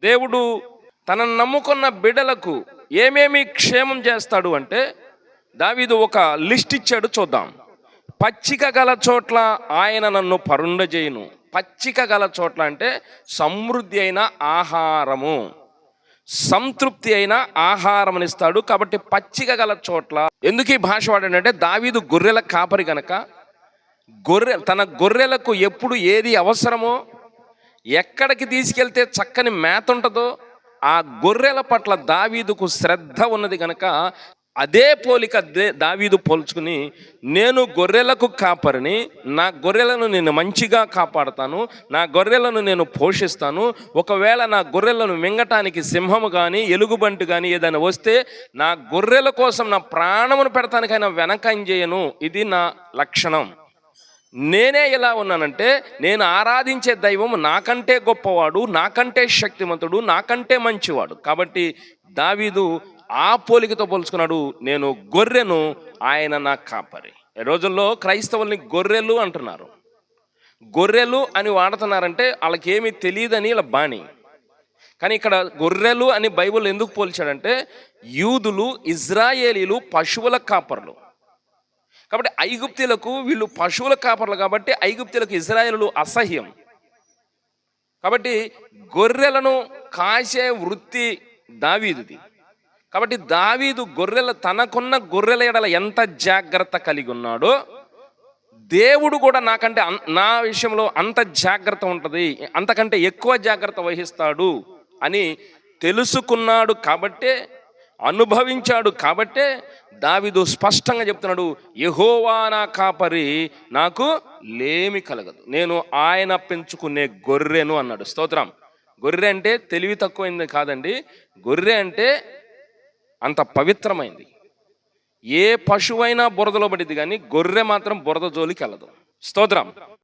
దేవుడు తనను నమ్ముకున్న బిడ్డలకు ఏమేమి క్షేమం చేస్తాడు అంటే దావీదు ఒక లిస్ట్ ఇచ్చాడు, చూద్దాం. పచ్చిక గల చోట్ల ఆయన నన్ను పరుండజేయును. పచ్చిక గల చోట్ల అంటే సమృద్ధి అయిన ఆహారము, సంతృప్తి అయిన ఆహారం ఇస్తాడు. కాబట్టి పచ్చిక గల చోట్ల ఎందుకు ఈ భాష వాడాడంటే దావీదు గొర్రెల కాపరి గనక తన గొర్రెలకు ఎప్పుడు ఏది అవసరమో, ఎక్కడికి తీసుకెళ్తే చక్కని మేత ఉంటుందో ఆ గొర్రెల పట్ల దావీదుకు శ్రద్ధ ఉన్నది కనుక అదే పోలిక దావీదు పోల్చుకుని, నేను గొర్రెలకు కాపరిని, నా గొర్రెలను నేను మంచిగా కాపాడుతాను, నా గొర్రెలను నేను పోషిస్తాను. ఒకవేళ నా గొర్రెలను మింగటానికి సింహము కానీ ఎలుగుబంటి కానీ ఏదైనా వస్తే నా గొర్రెల కోసం నా ప్రాణమును పెడతానికైనా వెనకంజేయను. ఇది నా లక్షణం. నేనే ఎలా ఉన్నానంటే, నేను ఆరాధించే దైవం నాకంటే గొప్పవాడు, నాకంటే శక్తిమంతుడు, నాకంటే మంచివాడు. కాబట్టి దావీదు ఆ పోలికతో పోల్చుకున్నాడు. నేను గొర్రెను, ఆయన నా కాపరి. ఈ రోజుల్లో క్రైస్తవుల్ని గొర్రెలు అంటున్నారు. గొర్రెలు అని వాడుతున్నారంటే వాళ్ళకి ఏమీ తెలియదని ఇలా బాణి. కానీ ఇక్కడ గొర్రెలు అని బైబిల్ ఎందుకు పోల్చాడంటే, యూదులు ఇజ్రాయేలీలు పశువుల కాపర్లు. కాబట్టి ఐగుప్తీలకు వీళ్ళు పశువుల కాపర్లు, కాబట్టి ఐగుప్తీలకు ఇజ్రాయేలు అసహ్యం. కాబట్టి గొర్రెలను కాసే వృత్తి దావీదుది. కాబట్టి దావీదు తనకున్న గొర్రెల ఎడల ఎంత జాగ్రత్త కలిగి ఉన్నాడో, దేవుడు కూడా నా విషయంలో అంత జాగ్రత్త ఉంటుంది, అంతకంటే ఎక్కువ జాగ్రత్త వహిస్తాడు అని తెలుసుకున్నాడు. కాబట్టే, అనుభవించాడు. కాబట్టే దావీదు స్పష్టంగా చెప్తున్నాడు, యెహోవా నా కాపరి, నాకు లేమి కలగదు, నేను ఆయన పెంచుకునే గొర్రెను అన్నాడు. స్తోత్రం. గొర్రె అంటే తెలివి తక్కువైంది కాదండి. గొర్రె అంటే అంత పవిత్రమైంది. ఏ పశువైనా బురదలో పడింది, కానీ గొర్రె మాత్రం బురద జోలికి వెళ్ళదు. స్తోత్రం.